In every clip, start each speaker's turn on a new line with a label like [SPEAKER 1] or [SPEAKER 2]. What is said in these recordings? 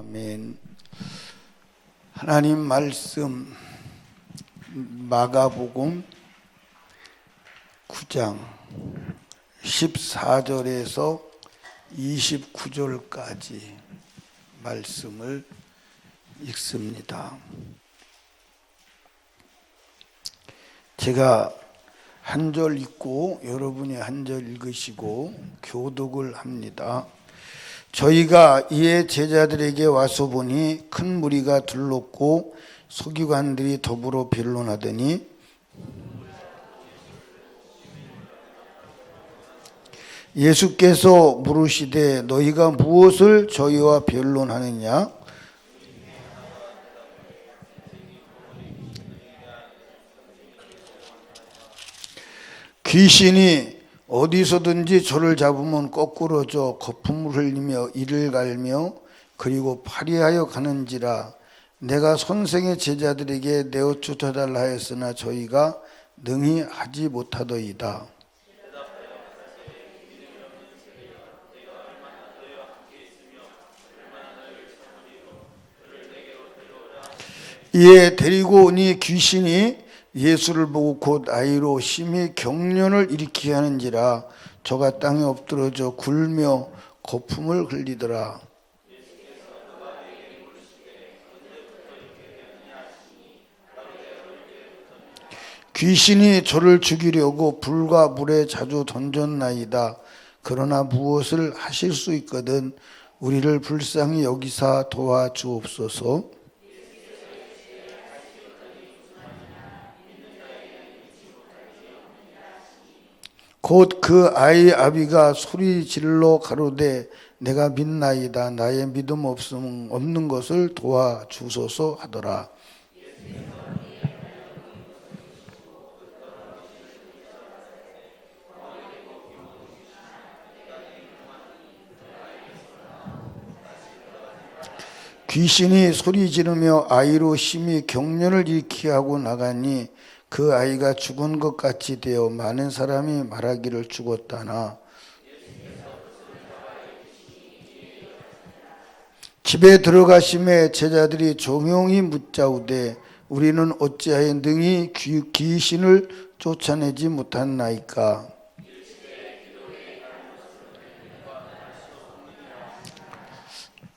[SPEAKER 1] 아멘. 하나님 말씀 마가복음 9장 14절에서 29절까지 말씀을 읽습니다. 제가 한 절 읽고 여러분이 한 절 읽으시고 교독을 합니다. 저희가 이에 제자들에게 와서 보니 큰 무리가 둘렀고 서기관들이 더불어 변론하더니 예수께서 물으시되 너희가 무엇을 저희와 변론하느냐? 귀신이 어디서든지 저를 잡으면 거꾸로 져 거품을 흘리며 이를 갈며 그리고 파리하여 가는지라. 내가 선생의 제자들에게 내어 쫓아달라 하였으나 저희가 능히 하지 못하더이다. 이에 데리고 오니 귀신이 예수를 보고 곧 아이로 심히 경련을 일으키게 하는지라. 저가 땅에 엎드러져 굴며 거품을 흘리더라. 귀신이 저를 죽이려고 불과 물에 자주 던졌나이다. 그러나 무엇을 하실 수 있거든 우리를 불쌍히 여기사 도와주옵소서. 곧 그 아이의 아비가 소리 질러 가로되 내가 믿나이다. 나의 믿음 없는 것을 도와주소서 하더라. 귀신이 소리 지르며 아이로 심히 경련을 일으키게 하고 나가니 그 아이가 죽은 것 같이 되어 많은 사람이 말하기를 죽었다나. 집에 들어가심에 제자들이 조용히 묻자우되 우리는 어찌하여 능히 귀신을 쫓아내지 못했나이까.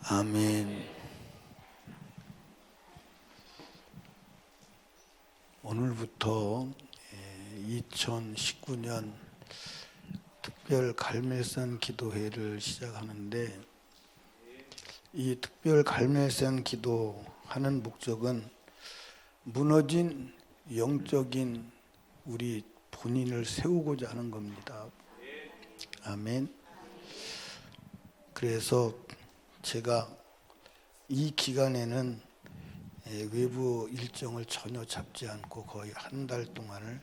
[SPEAKER 1] 아멘. 오늘부터 2019년 특별 갈멜산 기도회를 시작하는데 이 특별 갈멜산 기도하는 목적은 무너진 영적인 우리 본인을 세우고자 하는 겁니다. 아멘. 그래서 제가 이 기간에는 외부 일정을 전혀 잡지 않고 거의 한 달 동안을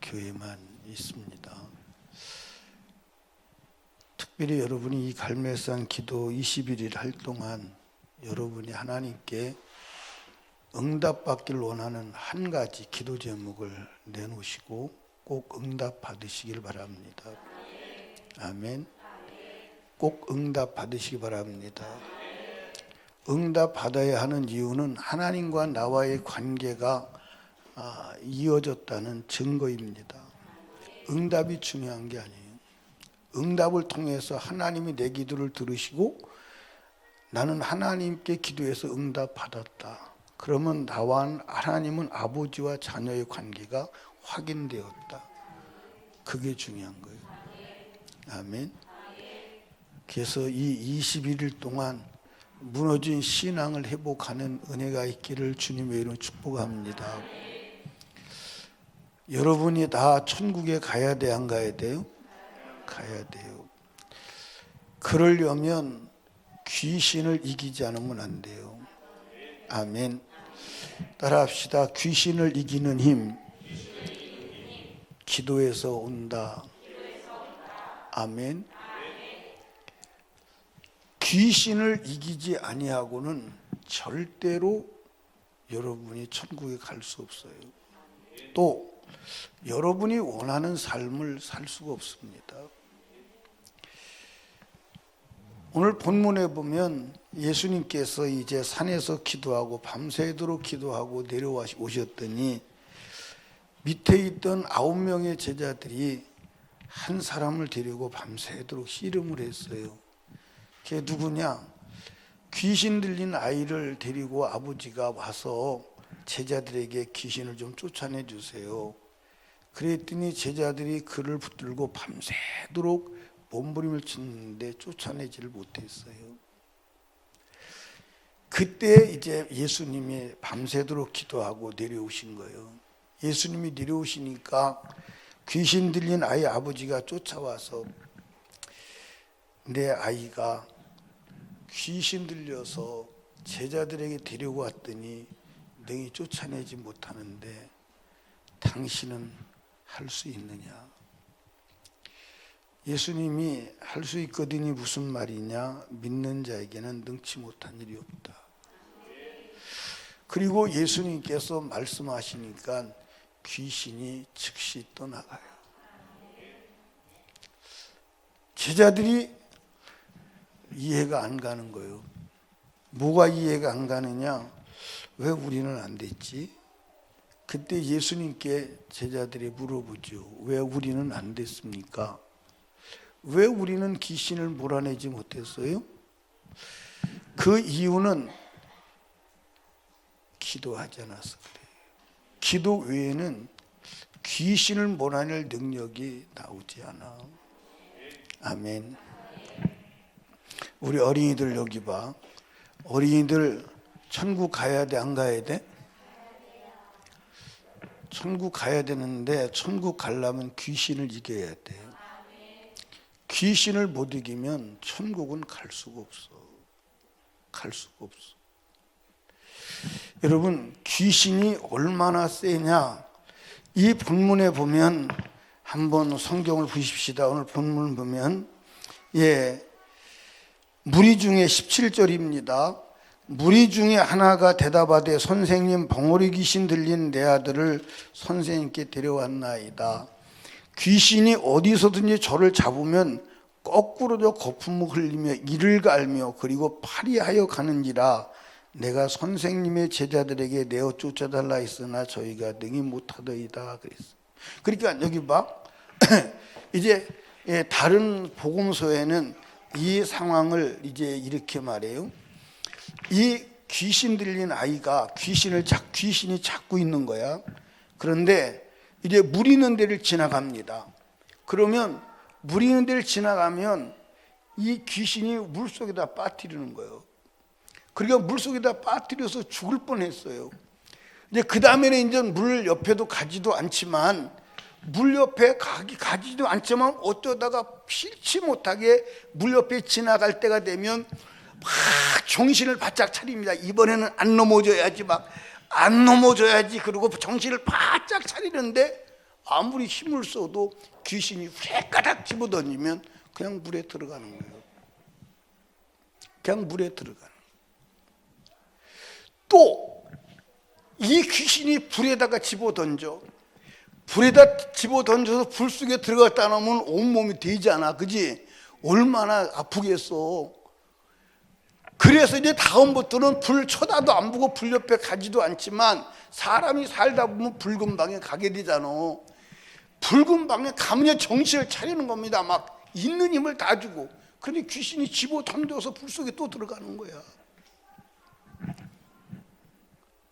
[SPEAKER 1] 교회만 있습니다. 특별히 여러분이 이 갈멜산 기도 21일 할 동안 여러분이 하나님께 응답받기를 원하는 한 가지 기도 제목을 내놓으시고 꼭 응답 받으시길 바랍니다. 아멘. 꼭 응답 받으시기 바랍니다. 응답 받아야 하는 이유는 하나님과 나와의 관계가 이어졌다는 증거입니다. 응답이 중요한 게 아니에요. 응답을 통해서 하나님이 내 기도를 들으시고 나는 하나님께 기도해서 응답 받았다. 그러면 나와 하나님은 아버지와 자녀의 관계가 확인되었다. 그게 중요한 거예요. 아멘. 그래서 이 21일 동안 무너진 신앙을 회복하는 은혜가 있기를 주님의 이름으로 축복합니다. 여러분이 다 천국에 가야 돼, 안 가야 돼요? 가야 돼요. 그러려면 귀신을 이기지 않으면 안 돼요. 아멘. 따라합시다. 귀신을 이기는 힘, 기도에서 온다. 아멘. 귀신을 이기지 아니하고는 절대로 여러분이 천국에 갈 수 없어요. 또 여러분이 원하는 삶을 살 수가 없습니다. 오늘 본문에 보면 예수님께서 이제 산에서 기도하고 밤새도록 기도하고 내려오셨더니 밑에 있던 9명의 제자들이 한 사람을 데리고 밤새도록 씨름을 했어요. 그게 누구냐? 귀신 들린 아이를 데리고 아버지가 와서 제자들에게 귀신을 좀 쫓아내 주세요. 그랬더니 제자들이 그를 붙들고 밤새도록 몸부림을 치는데 쫓아내지를 못했어요. 그때 이제 예수님이 밤새도록 기도하고 내려오신 거예요. 예수님이 내려오시니까 귀신 들린 아이 아버지가 쫓아와서 내 아이가 귀신 들려서 제자들에게 데리고 왔더니 너희 쫓아내지 못하는데 당신은 할 수 있느냐? 예수님이 할 수 있거든이 무슨 말이냐? 믿는 자에게는 능치 못한 일이 없다. 그리고 예수님께서 말씀하시니까 귀신이 즉시 떠나가요. 제자들이 이해가 안 가는 거예요. 뭐가 이해가 안 가느냐? 왜 우리는 안 됐지? 그때 예수님께 제자들이 물어보죠. 왜 우리는 안 됐습니까? 왜 우리는 귀신을 몰아내지 못했어요? 그 이유는 기도하지 않아서 그래요. 기도 외에는 귀신을 몰아낼 능력이 나오지 않아. 아멘. 우리 어린이들 여기 봐. 어린이들 천국 가야 돼, 안 가야 돼? 천국 가야 되는데 천국 가려면 귀신을 이겨야 돼. 귀신을 못 이기면 천국은 갈 수가 없어. 갈 수가 없어. 여러분, 귀신이 얼마나 세냐? 이 본문에 보면 한번 성경을 보십시다. 오늘 본문을 보면 무리 중에 17절입니다. 무리 중에 하나가 대답하되 선생님, 벙어리 귀신 들린 내 아들을 선생님께 데려왔나이다. 귀신이 어디서든지 저를 잡으면 거꾸로 저 거품을 흘리며 이를 갈며 그리고 파리하여 가는지라 내가 선생님의 제자들에게 내어 쫓아달라 했으나 저희가 능히 못하더이다 그랬어. 그러니까 여기 봐. 이제 다른 복음서에는 이 상황을 이제 이렇게 말해요. 이 귀신 들린 아이가 귀신이 잡고 있는 거야. 그런데 이제 물 있는 데를 지나갑니다. 그러면 물 있는 데를 지나가면 이 귀신이 물속에다 빠뜨리는 거예요. 그러니까 물속에다 빠뜨려서 죽을 뻔했어요. 이제 그 다음에는 이제 물 옆에도 가지도 않지만 어쩌다가 필치 못하게 물 옆에 지나갈 때가 되면 막 정신을 바짝 차립니다. 이번에는 안 넘어져야지. 그리고 정신을 바짝 차리는데 아무리 힘을 써도 귀신이 휘까닥 집어던지면 그냥 물에 들어가는 거예요. 그냥 물에 들어가는. 또 이 귀신이 불에다가 집어던져서 불 속에 들어갔다 나오면 온몸이 되잖아. 그지? 얼마나 아프겠어. 그래서 이제 다음부터는 불 쳐다도 안 보고 불 옆에 가지도 않지만 사람이 살다 보면 붉은 방에 가게 되잖아. 붉은 방에 가면 정신을 차리는 겁니다. 막 있는 힘을 다 주고. 그런데 귀신이 집어 던져서 불 속에 또 들어가는 거야.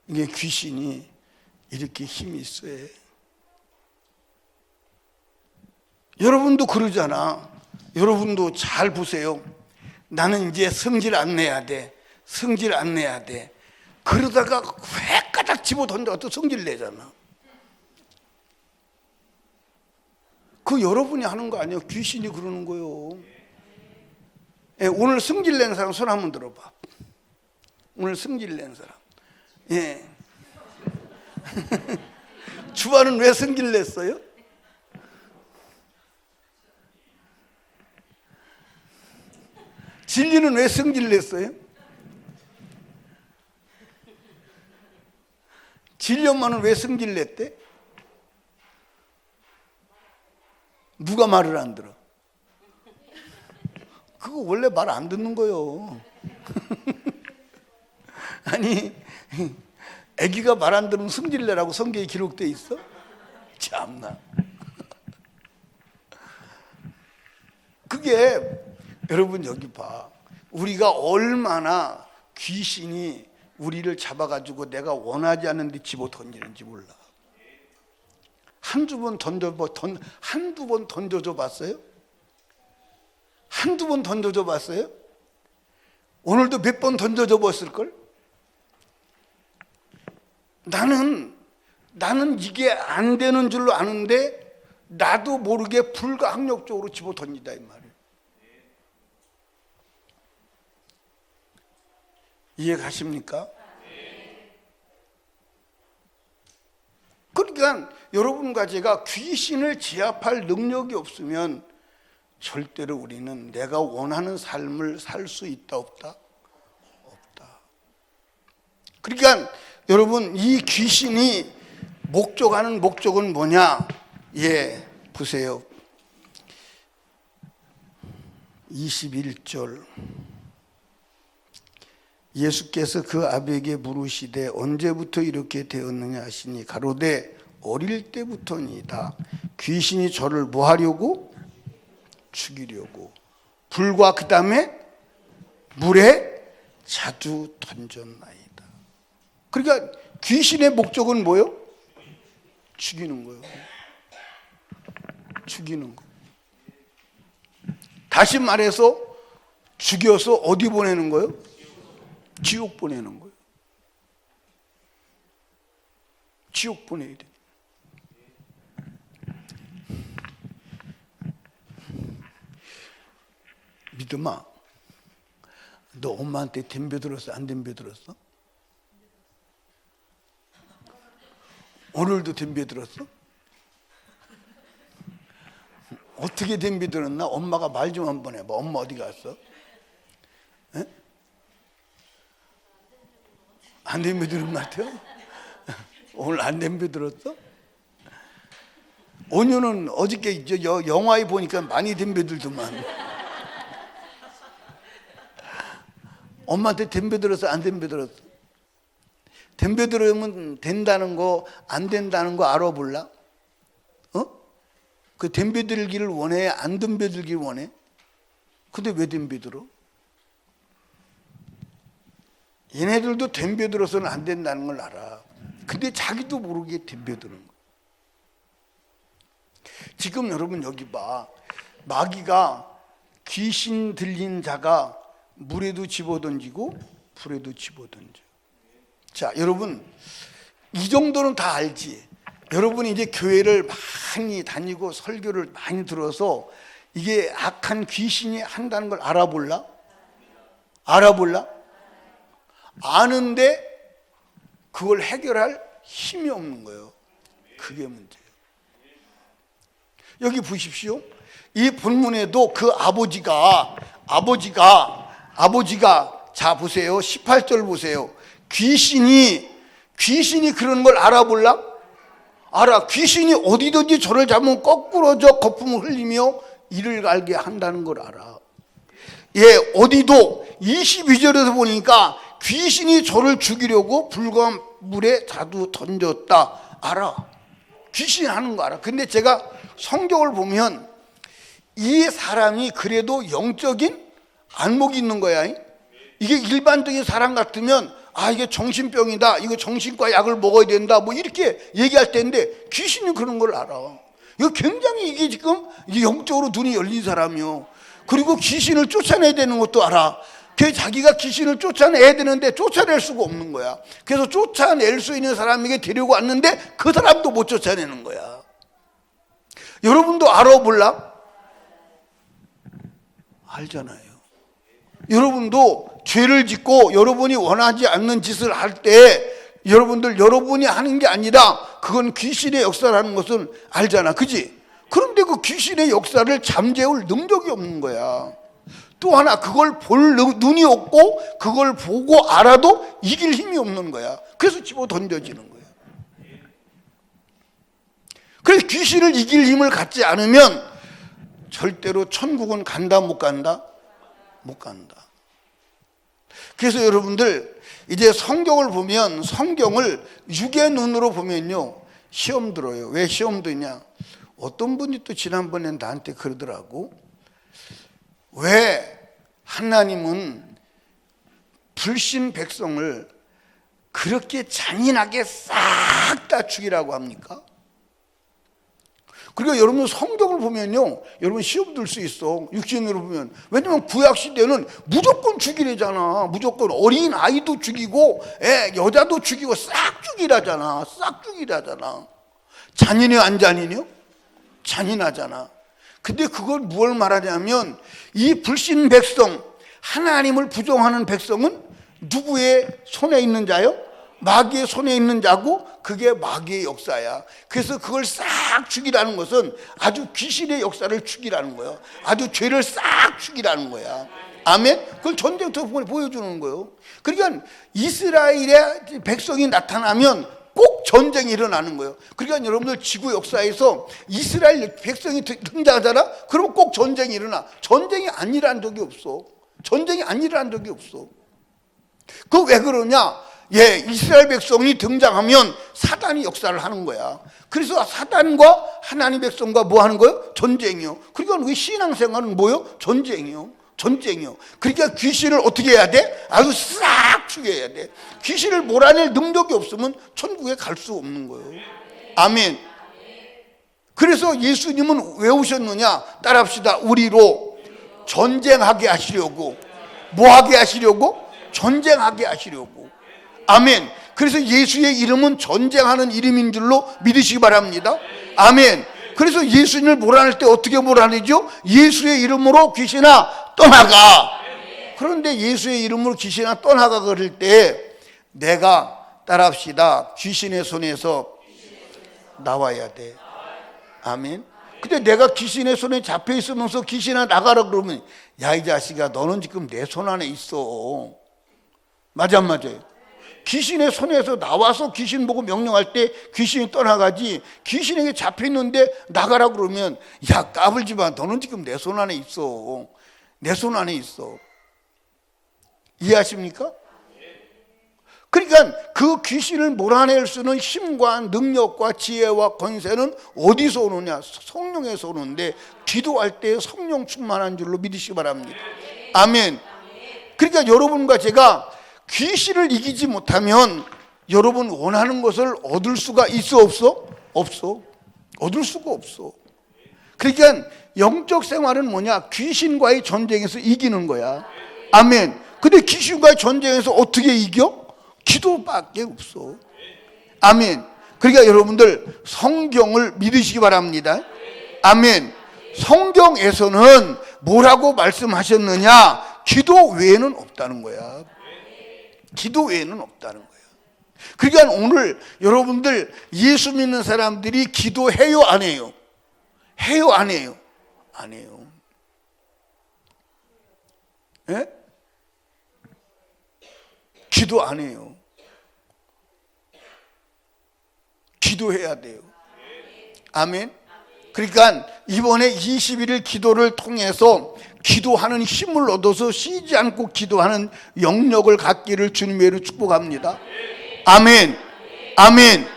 [SPEAKER 1] 이게 귀신이 이렇게 힘이 있어야 해. 여러분도 그러잖아. 여러분도 잘 보세요. 나는 이제 성질 안 내야 돼. 그러다가 획가닥 집어 던져서 또 성질 내잖아. 그 여러분이 하는 거 아니에요. 귀신이 그러는 거예요. 오늘 성질 낸 사람 손 한번 들어봐. 오늘 성질 낸 사람. 주말은 왜 성질 냈어요? 진리는 왜 성질 냈어요? 진리 엄마는 왜 성질 냈대? 누가 말을 안 들어? 그거 원래 말 안 듣는 거예요. 아니, 아기가 말 안 들으면 승질내라고 성경에 기록되어 있어? 참나. 그게 여러분 여기 봐. 우리가 얼마나 귀신이 우리를 잡아가지고 내가 원하지 않는 데 집어 던지는지 몰라. 한두 번 던져줘 봤어요? 한두 번 던져줘 봤어요? 오늘도 몇 번 던져줘 봤을걸? 나는 이게 안 되는 줄로 아는데 나도 모르게 불가항력적으로 집어 던진다 이 말이에요. 이해 가십니까? 그러니까 여러분과 제가 귀신을 제압할 능력이 없으면 절대로 우리는 내가 원하는 삶을 살 수 있다 없다? 없다. 그러니까 여러분 이 귀신이 목적하는 목적은 뭐냐? 예, 보세요. 21절. 예수께서 그 아비에게 물으시되 언제부터 이렇게 되었느냐 하시니 가로되 어릴 때부터니이다. 귀신이 저를 뭐 하려고? 죽이려고 불과 그 다음에 물에 자주 던졌나이다. 그러니까 귀신의 목적은 뭐요? 죽이는 거예요. 죽이는 거. 다시 말해서 죽여서 어디 보내는 거예요? 지옥 보내는 거예요. 지옥 보내야 돼. 믿음아, 너 엄마한테 덤벼들었어? 안 덤벼들었어? 오늘도 덤벼들었어? 어떻게 덤벼들었나? 엄마가 말 좀 한번 해봐. 엄마 어디 갔어? 에? 안 덤벼들은 것 같아요? 오늘 안 덤벼들었어? 온유는 어저께 영화에 보니까 많이 덤벼들더만. 엄마한테 덤벼들었어? 안 덤벼들었어? 덤벼들으면 된다는 거, 안 된다는 거 알아 몰라? 그 덤벼들기를 원해? 안 덤벼들기를 원해? 근데 왜 덤벼들어? 얘네들도 덤벼들어서는 안 된다는 걸 알아. 근데 자기도 모르게 덤벼드는 거야. 지금 여러분 여기 봐. 마귀가 귀신 들린 자가 물에도 집어던지고 불에도 집어던져. 자, 여러분 이 정도는 다 알지. 여러분이 이제 교회를 많이 다니고 설교를 많이 들어서 이게 악한 귀신이 한다는 걸 알아볼라? 알아볼라? 아는데 그걸 해결할 힘이 없는 거예요. 그게 문제예요. 여기 보십시오. 이 본문에도 그 아버지가 자 보세요. 18절 보세요. 귀신이 그러는 걸 알아볼라? 알아. 귀신이 어디든지 저를 잡으면 거꾸로 저 거품을 흘리며 이를 갈게 한다는 걸 알아. 예, 어디도 22절에서 보니까 귀신이 저를 죽이려고 불과 물에 자주 던졌다. 알아. 귀신이 하는 거 알아. 근데 제가 성경을 보면 이 사람이 그래도 영적인 안목이 있는 거야. 이게 일반적인 사람 같으면 이게 정신병이다, 이거 정신과 약을 먹어야 된다, 뭐 이렇게 얘기할 텐데 귀신이 그런 걸 알아. 이거 굉장히 이게 지금 영적으로 눈이 열린 사람이요. 그리고 귀신을 쫓아내야 되는 것도 알아. 그 자기가 귀신을 쫓아내야 되는데 쫓아낼 수가 없는 거야. 그래서 쫓아낼 수 있는 사람에게 데리고 왔는데 그 사람도 못 쫓아내는 거야. 여러분도 알아 몰라? 알잖아요. 여러분도 죄를 짓고 여러분이 원하지 않는 짓을 할 때 여러분이 하는 게 아니라 그건 귀신의 역사라는 것은 알잖아. 그지? 그런데 그 귀신의 역사를 잠재울 능력이 없는 거야. 또 하나 그걸 볼 눈이 없고 그걸 보고 알아도 이길 힘이 없는 거야. 그래서 집어 던져지는 거야. 그래서 귀신을 이길 힘을 갖지 않으면 절대로 천국은 간다 못 간다? 못 간다. 그래서 여러분들 이제 성경을 보면 성경을 육의 눈으로 보면요 시험 들어요. 왜 시험 드냐? 어떤 분이 또 지난번에 나한테 그러더라고. 왜 하나님은 불신 백성을 그렇게 잔인하게 싹 다 죽이라고 합니까? 그러니까 여러분 성경을 보면요 여러분 시험 들 수 있어. 육신으로 보면. 왜냐면 구약시대는 무조건 죽이래잖아. 무조건 어린 아이도 죽이고 여자도 죽이고 싹 죽이라잖아. 싹 죽이라잖아. 잔인해요 안 잔인해요? 잔인하잖아. 근데 그걸 무엇을 말하냐면 이 불신 백성, 하나님을 부정하는 백성은 누구의 손에 있는 자요? 마귀의 손에 있는 자고 그게 마귀의 역사야. 그래서 그걸 싹 죽이라는 것은 아주 귀신의 역사를 죽이라는 거예요. 아주 죄를 싹 죽이라는 거야. 아멘? 그걸 전쟁터 보여주는 거예요. 그러니까 이스라엘의 백성이 나타나면 꼭 전쟁이 일어나는 거예요. 그러니까 여러분들 지구 역사에서 이스라엘 백성이 등장하잖아? 그러면 꼭 전쟁이 일어나. 전쟁이 안 일어난 적이 없어. 전쟁이 안 일어난 적이 없어. 그거 왜 그러냐? 이스라엘 백성이 등장하면 사단이 역사를 하는 거야. 그래서 사단과 하나님 백성과 뭐 하는 거예요? 전쟁이요. 그러니까 우리 신앙생활은 뭐요? 전쟁이요. 전쟁이요. 그러니까 귀신을 어떻게 해야 돼? 아주 싹 죽여야 돼. 귀신을 몰아낼 능력이 없으면 천국에 갈 수 없는 거예요. 아멘. 그래서 예수님은 왜 오셨느냐? 따라합시다. 우리로 전쟁하게 하시려고. 뭐 하게 하시려고? 전쟁하게 하시려고. 아멘. 그래서 예수의 이름은 전쟁하는 이름인 줄로 믿으시기 바랍니다. 아멘. 그래서 예수님을 몰아낼 때 어떻게 몰아내죠? 예수의 이름으로 귀신아 떠나가. 그런데 예수의 이름으로 귀신아 떠나가 그럴 때 내가 따라합시다. 귀신의 손에서 나와야 돼. 아멘. 근데 내가 귀신의 손에 잡혀 있으면서 귀신아 나가라 그러면 야 이 자식아 너는 지금 내 손 안에 있어. 맞아 안 맞아요? 귀신의 손에서 나와서 귀신 보고 명령할 때 귀신이 떠나가지, 귀신에게 잡혀있는데 나가라 그러면 야 까불지 마, 너는 지금 내 손 안에 있어. 내 손 안에 있어. 이해하십니까? 그러니까 그 귀신을 몰아낼 수 있는 힘과 능력과 지혜와 권세는 어디서 오느냐? 성령에서 오는데 기도할 때 성령 충만한 줄로 믿으시기 바랍니다. 아멘. 그러니까 여러분과 제가 귀신을 이기지 못하면 여러분 원하는 것을 얻을 수가 있어 없어? 없어. 얻을 수가 없어. 그러니까 영적 생활은 뭐냐? 귀신과의 전쟁에서 이기는 거야. 아멘. 근데 귀신과의 전쟁에서 어떻게 이겨? 기도밖에 없어. 아멘. 그러니까 여러분들 성경을 믿으시기 바랍니다. 아멘. 성경에서는 뭐라고 말씀하셨느냐? 기도 외에는 없다는 거야. 기도 외에는 없다는 거예요. 그러니까 오늘 여러분들 예수 믿는 사람들이 기도해요 안 해요? 해요 안 해요? 안 해요. 예? 기도 안 해요. 기도해야 돼요. 아멘. 그러니까 이번에 21일 기도를 통해서 기도하는 힘을 얻어서 쉬지 않고 기도하는 영역을 갖기를 주님의 이름으로 축복합니다. 아멘. 아멘.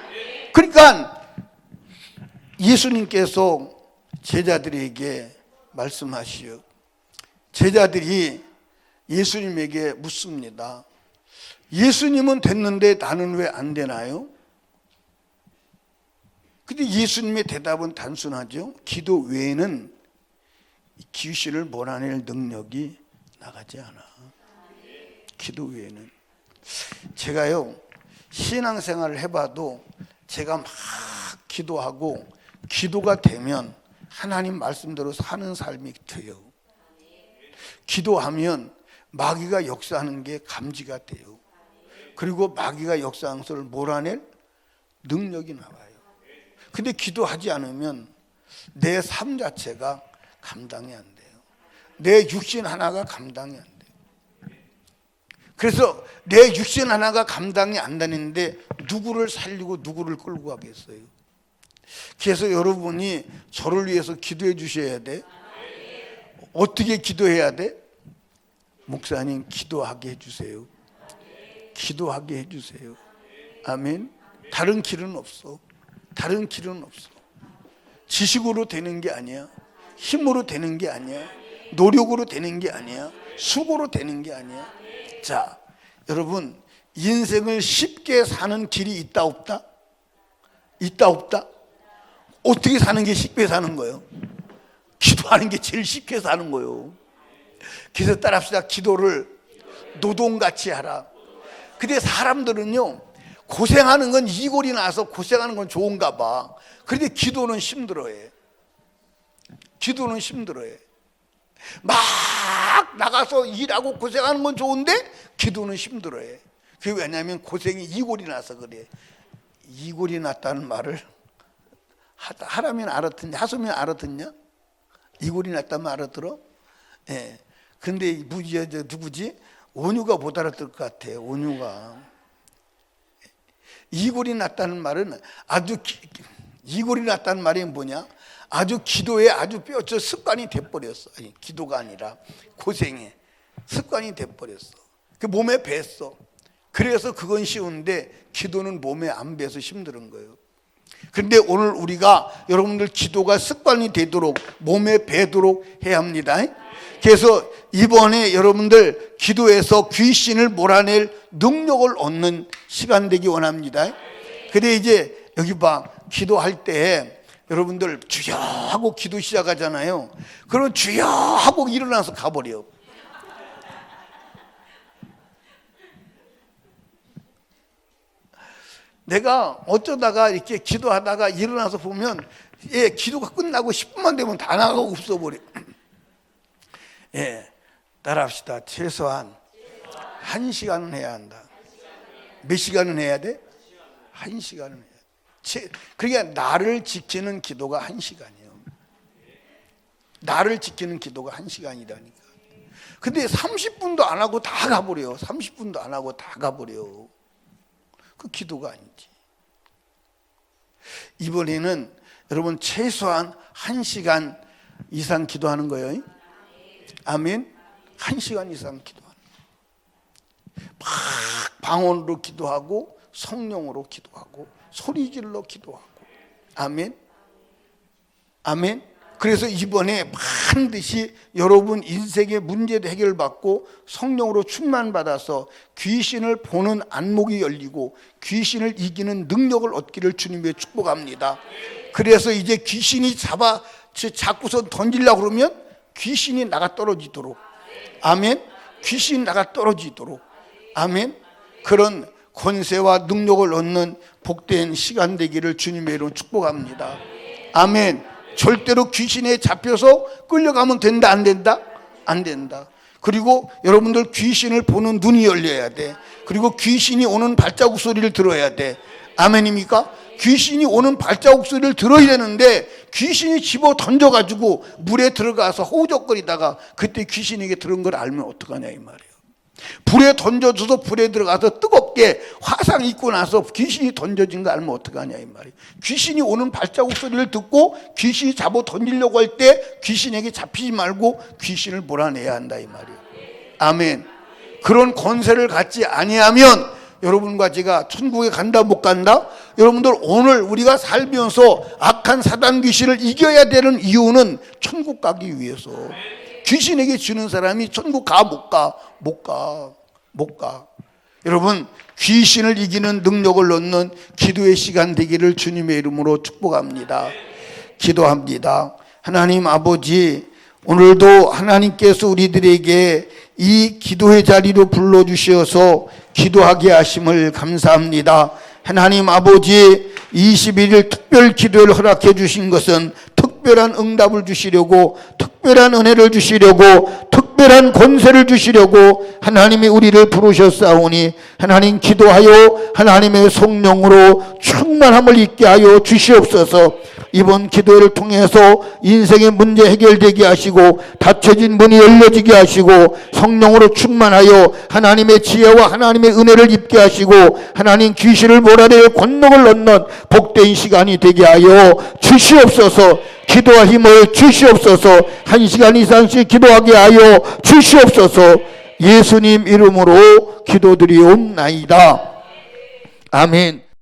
[SPEAKER 1] 그러니까 예수님께서 제자들에게 말씀하시오. 제자들이 예수님에게 묻습니다. 예수님은 됐는데 나는 왜 안 되나요? 근데 예수님의 대답은 단순하죠. 기도 외에는 귀신을 몰아낼 능력이 나가지 않아. 기도 외에는. 제가요 신앙생활을 해봐도 제가 막 기도하고 기도가 되면 하나님 말씀대로 사는 삶이 돼요. 기도하면 마귀가 역사하는 게 감지가 돼요. 그리고 마귀가 역사하는 것을 몰아낼 능력이 나와요. 근데 기도하지 않으면 내 삶 자체가 감당이 안 돼요. 내 육신 하나가 감당이 안 돼요. 그래서 내 육신 하나가 감당이 안 되는데 누구를 살리고 누구를 끌고 가겠어요? 그래서 여러분이 저를 위해서 기도해 주셔야 돼. 어떻게 기도해야 돼? 목사님 기도하게 해주세요. 기도하게 해주세요. 아멘. 다른 길은 없어. 다른 길은 없어. 지식으로 되는 게 아니야. 힘으로 되는 게 아니야. 노력으로 되는 게 아니야. 수고로 되는 게 아니야. 자, 여러분, 인생을 쉽게 사는 길이 있다 없다? 있다 없다? 어떻게 사는 게 쉽게 사는 거예요? 기도하는 게 제일 쉽게 사는 거예요. 그래서 따라합시다. 기도를 노동같이 하라. 근데 사람들은요, 고생하는 건 이골이 나서 고생하는 건 좋은가 봐. 그런데 기도는 힘들어해. 기도는 힘들어해. 막 나가서 일하고 고생하는 건 좋은데 기도는 힘들어해. 그게 왜냐하면 고생이 이골이 나서 그래. 이골이 났다는 말을 하라면 알아듣냐? 하소면 알아듣냐? 이골이 났다면 알아들어? 예. 근데 누구지? 온유가 못 알아들 것 같아. 온유가. 이골이 났다는 말은 이골이 났다는 말이 뭐냐? 아주 기도에 아주 뼈저 습관이 돼버렸어. 아니, 기도가 아니라 고생에 습관이 돼버렸어. 그 몸에 뱄어. 그래서 그건 쉬운데 기도는 몸에 안 배서 힘든 거예요. 그런데 오늘 우리가 여러분들 기도가 습관이 되도록 몸에 배도록 해야 합니다. 그래서 이번에 여러분들 기도에서 귀신을 몰아낼 능력을 얻는 시간 되기 원합니다. 근데 이제 여기 봐, 기도할 때 여러분들 주여 하고 기도 시작하잖아요. 그럼 주여 하고 일어나서 가버려. 내가 어쩌다가 이렇게 기도하다가 일어나서 보면 기도가 끝나고 10분만 되면 다 나가고 없어버려. 따라합시다. 최소한 1시간은 해야 한다. 몇 시간은 해야 돼? 1시간은 해야 돼. 그러니까 나를 지키는 기도가 1시간이에요. 나를 지키는 기도가 1시간이라니까. 근데 30분도 안 하고 다 가버려. 30분도 안 하고 다 가버려. 그 기도가 아니지. 이번에는 여러분 최소한 1시간 이상 기도하는 거예요. 아멘. 1시간 이상 기도하는 거예요. 막 방언으로 기도하고 성령으로 기도하고 소리질러 기도하고. 아멘. 아멘. 그래서 이번에 반드시 여러분 인생의 문제도 해결받고 성령으로 충만받아서 귀신을 보는 안목이 열리고 귀신을 이기는 능력을 얻기를 주님의 축복합니다. 그래서 이제 귀신이 자꾸서 던지려고 그러면 귀신이 나가 떨어지도록. 아멘. 귀신이 나가 떨어지도록. 아멘. 그런 권세와 능력을 얻는 복된 시간 되기를 주님의 이름으로 축복합니다. 아멘. 절대로 귀신에 잡혀서 끌려가면 된다 안 된다? 안 된다. 그리고 여러분들 귀신을 보는 눈이 열려야 돼. 그리고 귀신이 오는 발자국 소리를 들어야 돼. 아멘입니까? 귀신이 오는 발자국 소리를 들어야 되는데 귀신이 집어 던져가지고 물에 들어가서 허우적거리다가 그때 귀신에게 들은 걸 알면 어떡하냐 이 말이에요. 불에 던져줘서 불에 들어가서 뜨겁게 화상 입고 나서 귀신이 던져진 거 알면 어떡하냐 이 말이에요. 귀신이 오는 발자국 소리를 듣고 귀신이 잡아 던지려고 할 때 귀신에게 잡히지 말고 귀신을 몰아내야 한다 이 말이에요. 아멘. 그런 권세를 갖지 아니하면 여러분과 제가 천국에 간다 못 간다? 여러분들 오늘 우리가 살면서 악한 사단 귀신을 이겨야 되는 이유는 천국 가기 위해서. 귀신에게 주는 사람이 천국 가 못 가? 못 가. 못 가. 여러분 귀신을 이기는 능력을 얻는 기도의 시간 되기를 주님의 이름으로 축복합니다. 기도합니다. 하나님 아버지, 오늘도 하나님께서 우리들에게 이 기도의 자리로 불러주셔서 기도하게 하심을 감사합니다. 하나님 아버지, 21일 특별 기도를 허락해 주신 것은 특별한 응답을 주시려고, 특별한 은혜를 주시려고, 특별한 권세를 주시려고 하나님이 우리를 부르셨사오니 하나님 기도하여 하나님의 성령으로 충만함을 있게 하여 주시옵소서. 이번 기도를 통해서 인생의 문제 해결되게 하시고 닫혀진 문이 열려지게 하시고 성령으로 충만하여 하나님의 지혜와 하나님의 은혜를 입게 하시고 하나님 귀신을 몰아낼 권능을 얻는 복된 시간이 되게 하여 주시옵소서. 기도와 힘을 주시옵소서. 1시간 이상씩 기도하게 하여 주시옵소서. 예수님 이름으로 기도드리옵나이다. 아멘.